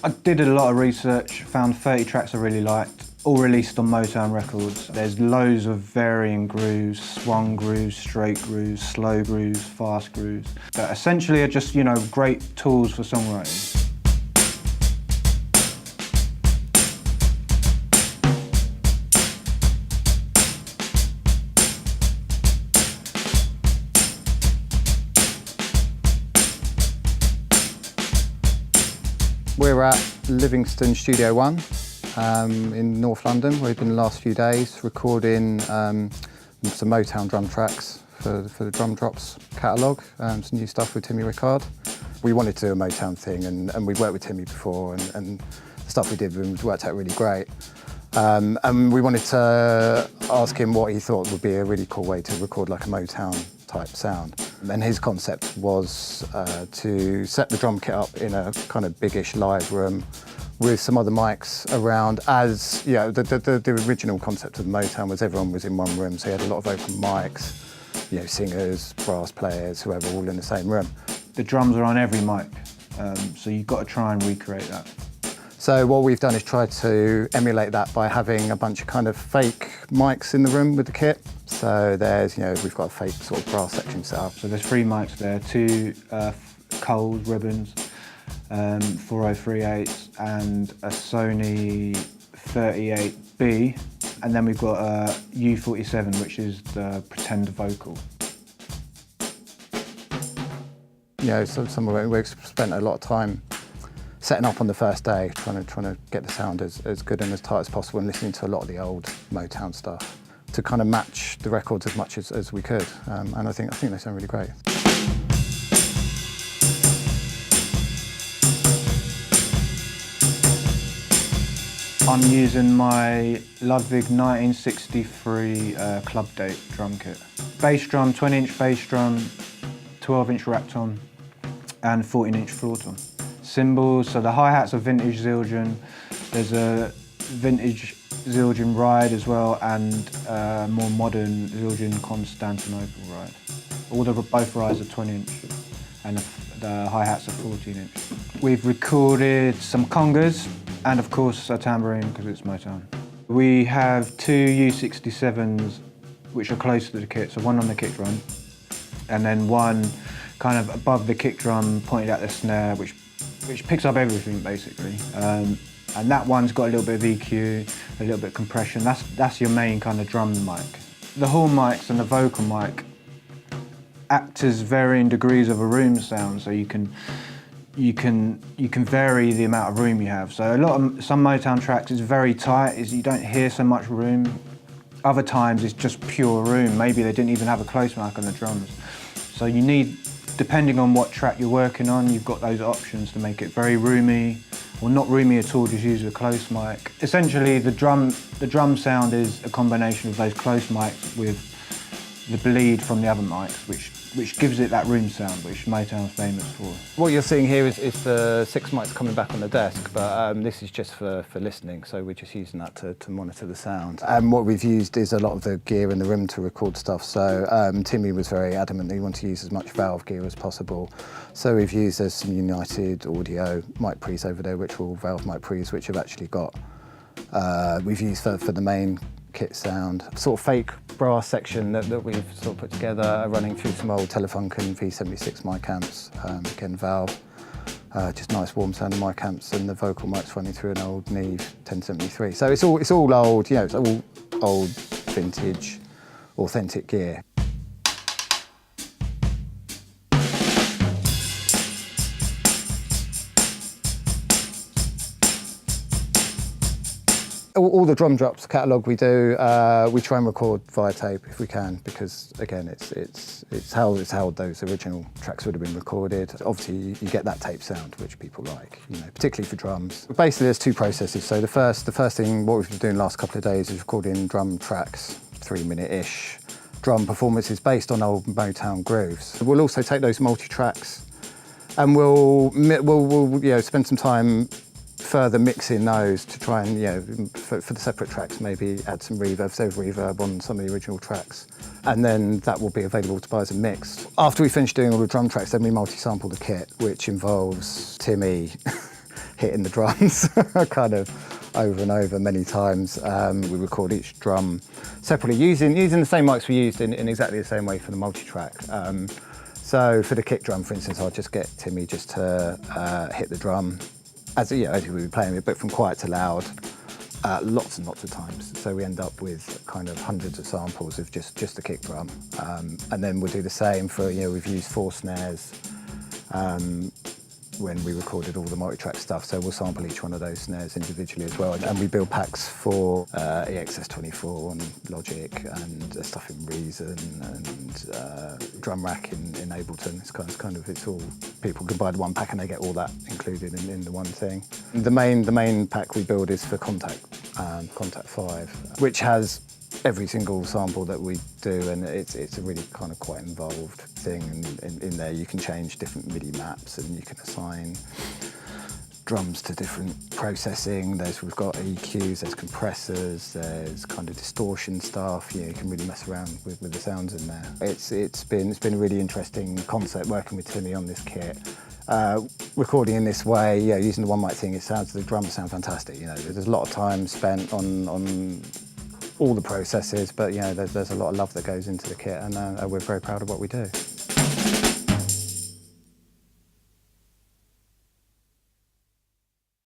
I did a lot of research, found 30 tracks I really liked, all released on Motown Records. There's loads of varying grooves, swung grooves, straight grooves, slow grooves, fast grooves, that essentially are just, you know, great tools for songwriting. We're at Livingston Studio 1 in North London, where we've been the last few days recording some Motown drum tracks for the DrumDrops catalogue, some new stuff with Timmy Rickard. We wanted to do a Motown thing, and we'd worked with Timmy before, and the stuff we did with him worked out really great. And we wanted to ask him what he thought would be a really cool way to record like a Motown type sound. And his concept was to set the drum kit up in a kind of biggish live room with some other mics around. As you know, the original concept of Motown was everyone was in one room, so you had a lot of open mics, you know, singers, brass players, whoever, all in the same room. The drums are on every mic, so you've got to try and recreate that. So what we've done is try to emulate that by having a bunch of kind of fake mics in the room with the kit. So there's, you know, we've got a fake sort of brass section set up. So there's 3 mics there, 2 Coles ribbons, 4038s and a Sony 38B. And then we've got a U47, which is the pretend vocal. You know, so we've spent a lot of time setting up on the first day, trying to get the sound as good and as tight as possible, and listening to a lot of the old Motown stuff to kind of match the records as much as we could. And I think they sound really great. I'm using my Ludwig 1963 Club Date drum kit. Bass drum, 20-inch bass drum, 12-inch rack tom, and 14-inch floor tom. Cymbals, so the hi-hats are vintage Zildjian. There's a vintage Zildjian ride as well, and a more modern Zildjian Constantinople ride. Both rides are 20-inch, and the hi-hats are 14-inch. We've recorded some congas, and of course a tambourine, because it's Motown. We have 2 U67s, which are close to the kit, so one on the kick drum, and then one kind of above the kick drum, pointed at the snare, which picks up everything basically. And that one's got a little bit of EQ, a little bit of compression. That's your main kind of drum mic. The horn mics and the vocal mic act as varying degrees of a room sound, so you can vary the amount of room you have. So some Motown tracks is very tight, you don't hear so much room. Other times it's just pure room. Maybe they didn't even have a close mic on the drums. So you need, depending on what track you're working on, you've got those options to make it very roomy, or not roomy at all, just use a close mic. Essentially, the drum sound is a combination of those close mics with the bleed from the other mics, which gives it that room sound, which Motown's famous for. What you're seeing here is the 6 mics coming back on the desk, but this is just for listening, so we're just using that to monitor the sound. And what we've used is a lot of the gear in the room to record stuff, so Timmy was very adamant that he wanted to use as much valve gear as possible. So we've used, there's some United Audio mic pre's over there, which are all valve mic pre's, which have actually got, we've used for the main kit sound. Sort of fake brass section that we've sort of put together, running through some old Telefunken V76 mic amps, again valve, just nice warm sounding mic amps, and the vocal mic's running through an old Neve 1073. So it's all old, you know, it's all old, vintage, authentic gear. All the DrumDrops catalogue we do, we try and record via tape if we can, because again, it's how those original tracks would have been recorded. Obviously, you get that tape sound, which people like, you know, particularly for drums. Basically, there's 2 processes. So the first thing, what we've been doing the last couple of days, is recording drum tracks, 3-minute-ish drum performances based on old Motown grooves. We'll also take those multi-tracks, and we'll you know, spend some time further mixing those to try and, you know, for the separate tracks, maybe add some reverb, save reverb on some of the original tracks. And then that will be available to buy as a mix. After we finish doing all the drum tracks, then we multi-sample the kit, which involves Timmy hitting the drums kind of over and over many times. We record each drum separately using the same mics we used in exactly the same way for the multi-track. So for the kick drum, for instance, I'll just get Timmy just to hit the drum as we were playing it, but from quiet to loud, lots and lots of times. So we end up with kind of hundreds of samples of just the kick drum. And then we'll do the same for, we've used 4 snares when we recorded all the multi-track stuff, so we'll sample each one of those snares individually as well. And we build packs for EXS24 and Logic and stuff in Reason and Drum Rack in Ableton. It's all, people can buy the one pack and they get all that included in the one thing. The main pack we build is for Contact 5, which has every single sample that we do, and it's a really kind of quite involved thing. And in there you can change different MIDI maps and you can assign drums to different processing. We've got EQs, there's compressors, there's kind of distortion stuff. You can really mess around with the sounds in there. It's been a really interesting concept working with Timmy on this kit. Recording in this way, using the one mic thing, the drums sound fantastic. There's a lot of time spent on all the processes, but there's a lot of love that goes into the kit, and we're very proud of what we do.